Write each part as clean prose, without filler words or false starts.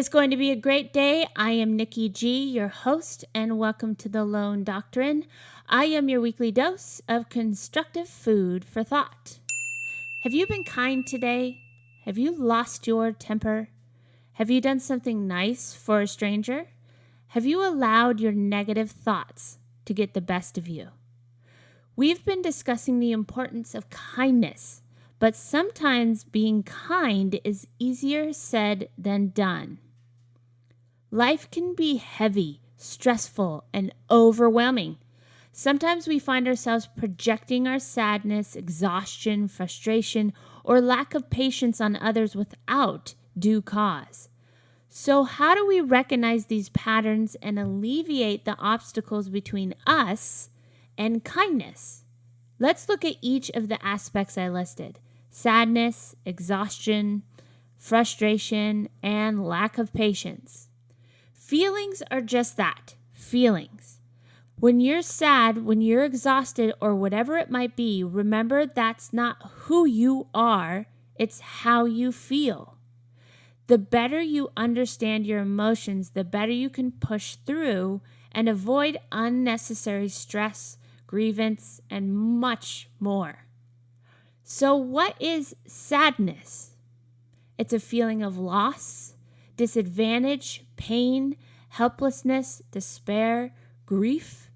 is going to be a great day. I am Nikki G, your host, and welcome to the Lone Doctrine. I am your weekly dose of constructive food for thought. Have you been kind today? Have you lost your temper? Have you done something nice for a stranger? Have you allowed your negative thoughts to get the best of you? We've been discussing the importance of kindness, but sometimes being kind is easier said than done. Life can be heavy, stressful, and overwhelming. Sometimes we find ourselves projecting our sadness, exhaustion, frustration, or lack of patience on others without due cause. So how do we recognize these patterns and alleviate the obstacles between us and kindness? Let's look at each of the aspects I listed: sadness, exhaustion, frustration, and lack of patience. Feelings are just that, feelings. When you're sad, when you're exhausted, or whatever it might be, remember that's not who you are, it's how you feel. The better you understand your emotions, the better you can push through and avoid unnecessary stress, grievance, and much more. So what is sadness? It's a feeling of loss, disadvantage, pain, helplessness, despair, grief.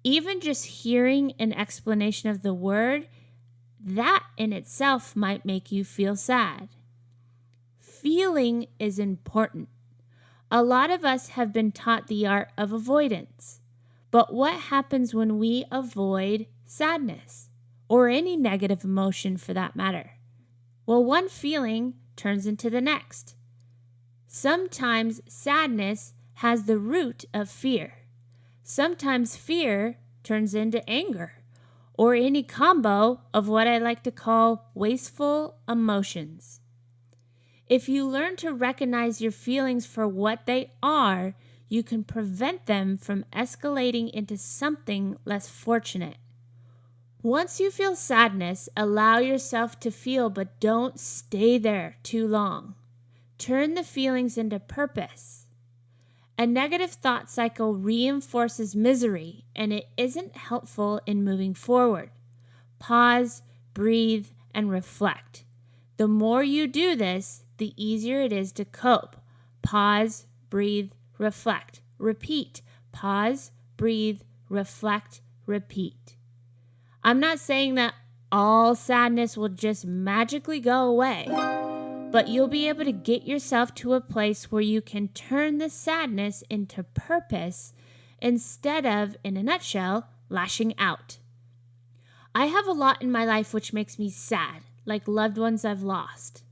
Even just hearing an explanation of the word, that in itself might make you feel sad. Feeling is important. A lot of us have been taught the art of avoidance. But what happens when we avoid sadness? Or any negative emotion for that matter? Well, one feeling turns into the next. Sometimes sadness has the root of fear. Sometimes fear turns into anger, or any combo of what I like to call wasteful emotions. If you learn to recognize your feelings for what they are, you can prevent them from escalating into something less fortunate. Once you feel sadness, allow yourself to feel, but don't stay there too long. Turn the feelings into purpose. A negative thought cycle reinforces misery, and it isn't helpful in moving forward. Pause, breathe, and reflect. The more you do this, the easier it is to cope. Pause, breathe, reflect. Repeat. Pause, breathe, reflect, repeat. I'm not saying that all sadness will just magically go away, but you'll be able to get yourself to a place where you can turn the sadness into purpose instead of, in a nutshell, lashing out. I have a lot in my life which makes me sad, like loved ones I've lost.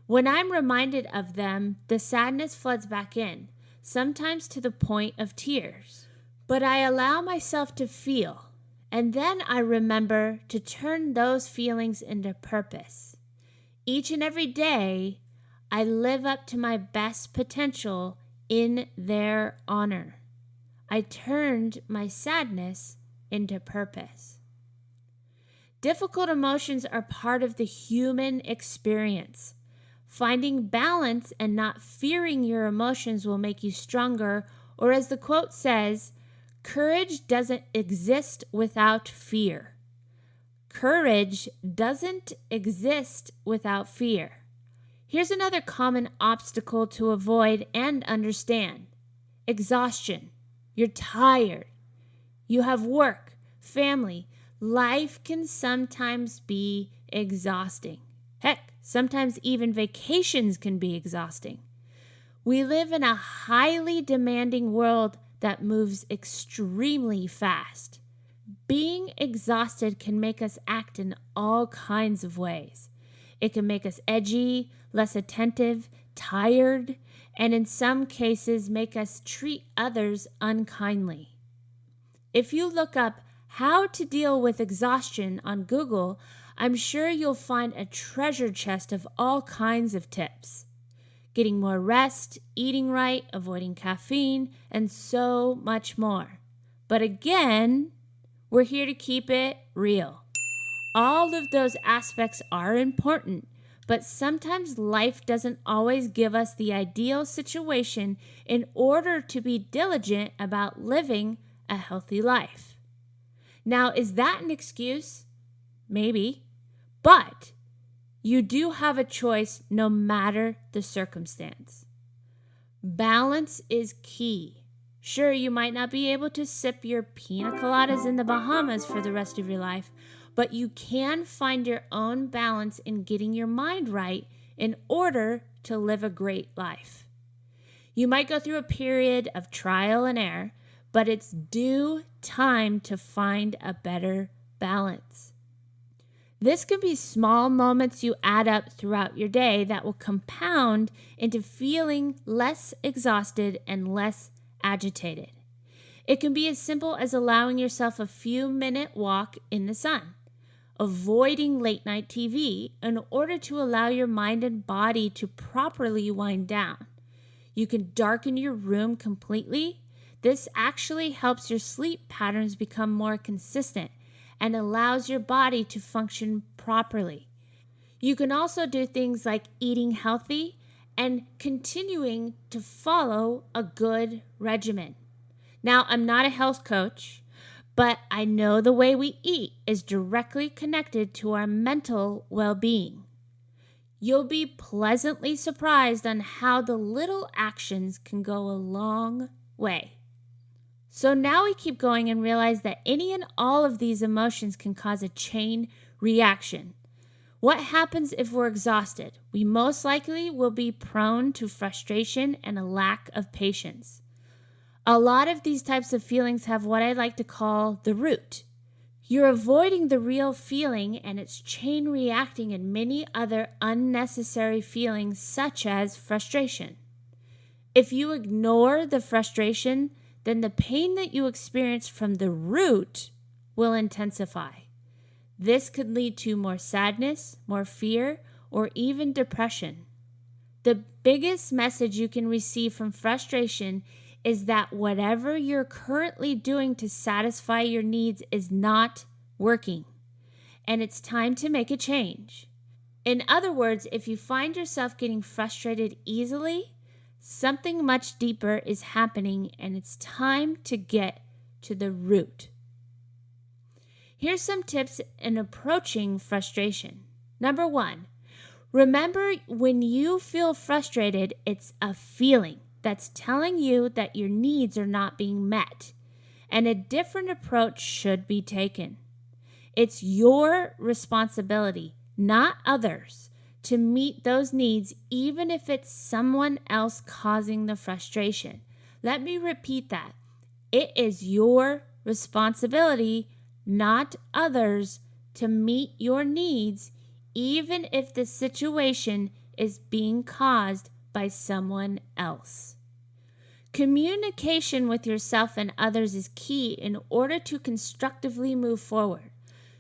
When I'm reminded of them, the sadness floods back in, sometimes to the point of tears. But I allow myself to feel. And then I remember to turn those feelings into purpose. Each and every day, I live up to my best potential in their honor. I turned my sadness into purpose. Difficult emotions are part of the human experience. Finding balance and not fearing your emotions will make you stronger, or as the quote says, courage doesn't exist without fear. Courage doesn't exist without fear. Here's another common obstacle to avoid and understand. Exhaustion. You're tired. You have work, family. Life can sometimes be exhausting. Heck, sometimes even vacations can be exhausting. We live in a highly demanding world that moves extremely fast. Being exhausted can make us act in all kinds of ways. It can make us edgy, less attentive, tired, and in some cases make us treat others unkindly. If you look up how to deal with exhaustion on Google, I'm sure you'll find a treasure chest of all kinds of tips. Getting more rest, eating right, avoiding caffeine, and so much more. But again, we're here to keep it real. All of those aspects are important, but sometimes life doesn't always give us the ideal situation in order to be diligent about living a healthy life. Now, is that an excuse? Maybe, but you do have a choice no matter the circumstance. Balance is key. Sure, you might not be able to sip your pina coladas in the Bahamas for the rest of your life, but you can find your own balance in getting your mind right in order to live a great life. You might go through a period of trial and error, but it's due time to find a better balance. This can be small moments you add up throughout your day that will compound into feeling less exhausted and less agitated. It can be as simple as allowing yourself a few-minute walk in the sun, avoiding late-night TV in order to allow your mind and body to properly wind down. You can darken your room completely. This actually helps your sleep patterns become more consistent and allows your body to function properly. You can also do things like eating healthy and continuing to follow a good regimen. Now, I'm not a health coach, but I know the way we eat is directly connected to our mental well-being. You'll be pleasantly surprised on how the little actions can go a long way. So now we keep going and realize that any and all of these emotions can cause a chain reaction. What happens if we're exhausted? We most likely will be prone to frustration and a lack of patience. A lot of these types of feelings have what I like to call the root. You're avoiding the real feeling and it's chain reacting in many other unnecessary feelings such as frustration. If you ignore the frustration, then the pain that you experience from the root will intensify. This could lead to more sadness, more fear, or even depression. The biggest message you can receive from frustration is that whatever you're currently doing to satisfy your needs is not working, and it's time to make a change. In other words, if you find yourself getting frustrated easily, something much deeper is happening, and it's time to get to the root. Here's some tips in approaching frustration. Number 1, remember when you feel frustrated, it's a feeling that's telling you that your needs are not being met, and a different approach should be taken. It's your responsibility, not others, to meet those needs, even if it's someone else causing the frustration. Let me repeat that. It is your responsibility, not others, to meet your needs, even if the situation is being caused by someone else. Communication with yourself and others is key in order to constructively move forward.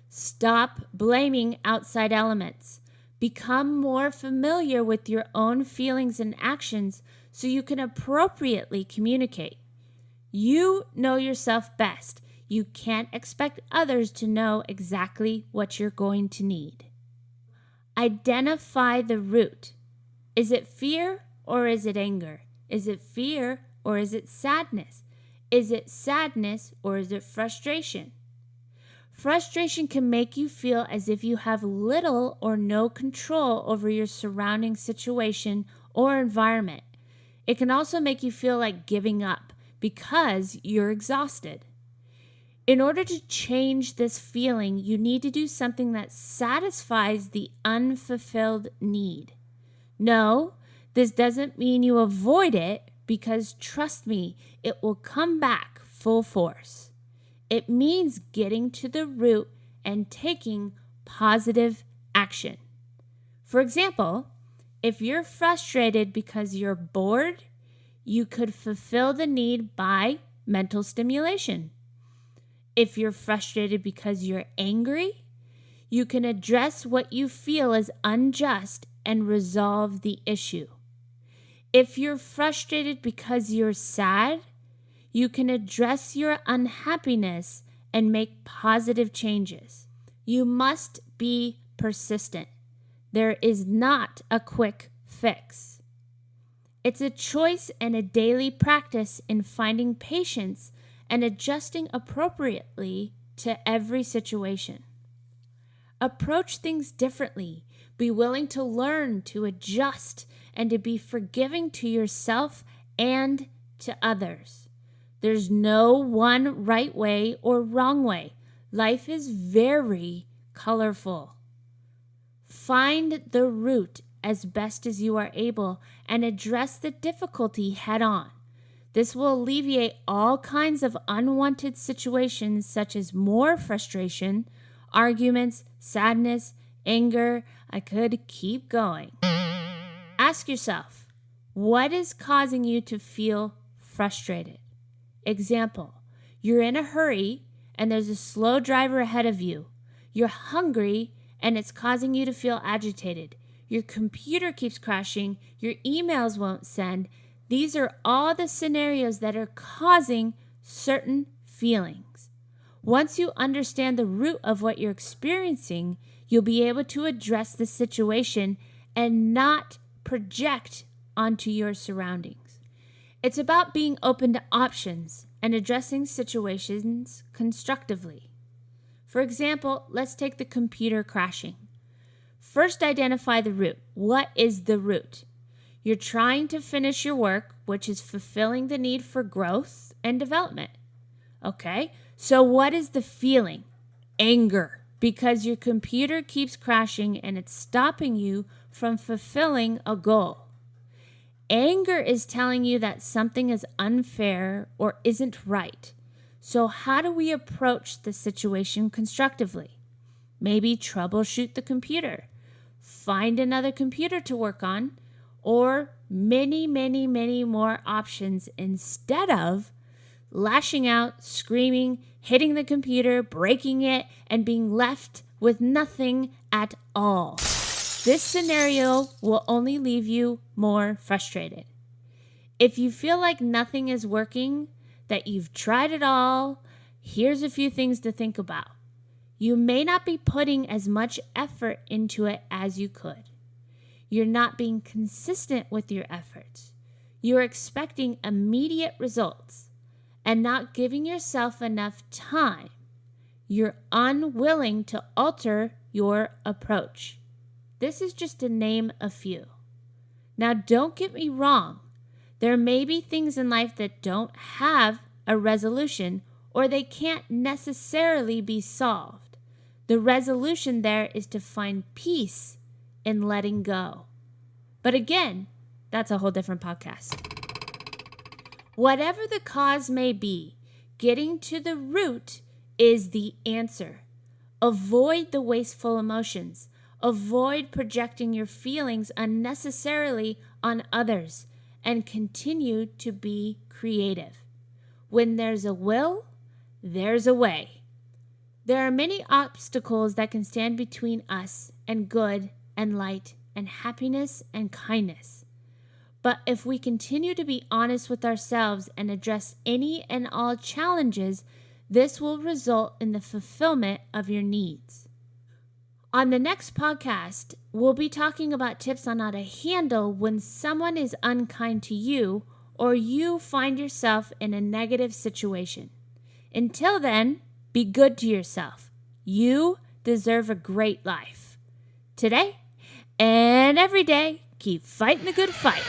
Stop blaming outside elements. Become more familiar with your own feelings and actions so you can appropriately communicate. You know yourself best. You can't expect others to know exactly what you're going to need. Identify the root. Is it fear or is it anger? Is it fear or is it sadness? Is it sadness or is it frustration? Frustration can make you feel as if you have little or no control over your surrounding situation or environment. It can also make you feel like giving up because you're exhausted. In order to change this feeling, you need to do something that satisfies the unfulfilled need. No, this doesn't mean you avoid it, because trust me, it will come back full force. It means getting to the root and taking positive action. For example, if you're frustrated because you're bored, you could fulfill the need by mental stimulation. If you're frustrated because you're angry, you can address what you feel as unjust and resolve the issue. If you're frustrated because you're sad, you can address your unhappiness and make positive changes. You must be persistent. There is not a quick fix. It's a choice and a daily practice in finding patience and adjusting appropriately to every situation. Approach things differently. Be willing to learn, to adjust, and to be forgiving to yourself and to others. There's no one right way or wrong way. Life is very colorful. Find the root as best as you are able and address the difficulty head on. This will alleviate all kinds of unwanted situations such as more frustration, arguments, sadness, anger. I could keep going. Ask yourself, what is causing you to feel frustrated? Example, you're in a hurry and there's a slow driver ahead of you. You're hungry and it's causing you to feel agitated. Your computer keeps crashing. Your emails won't send. These are all the scenarios that are causing certain feelings. Once you understand the root of what you're experiencing, you'll be able to address the situation and not project onto your surroundings. It's about being open to options and addressing situations constructively. For example, let's take the computer crashing. First, identify the root. What is the root? You're trying to finish your work, which is fulfilling the need for growth and development. Okay, so what is the feeling? Anger, because your computer keeps crashing and it's stopping you from fulfilling a goal. Anger is telling you that something is unfair or isn't right. So how do we approach the situation constructively? Maybe troubleshoot the computer, find another computer to work on, or many more options instead of lashing out, screaming, hitting the computer, breaking it, and being left with nothing at all. This scenario will only leave you more frustrated. If you feel like nothing is working, that you've tried it all, here's a few things to think about. You may not be putting as much effort into it as you could. You're not being consistent with your efforts. You're expecting immediate results and not giving yourself enough time. You're unwilling to alter your approach. This is just to name a few. Now, don't get me wrong. There may be things in life that don't have a resolution or they can't necessarily be solved. The resolution there is to find peace in letting go. But again, that's a whole different podcast. Whatever the cause may be, getting to the root is the answer. Avoid the wasteful emotions. Avoid projecting your feelings unnecessarily on others and continue to be creative. When there's a will, there's a way. There are many obstacles that can stand between us and good and light and happiness and kindness. But if we continue to be honest with ourselves and address any and all challenges, this will result in the fulfillment of your needs. On the next podcast, we'll be talking about tips on how to handle when someone is unkind to you or you find yourself in a negative situation. Until then, be good to yourself. You deserve a great life. Today and every day, keep fighting the good fight.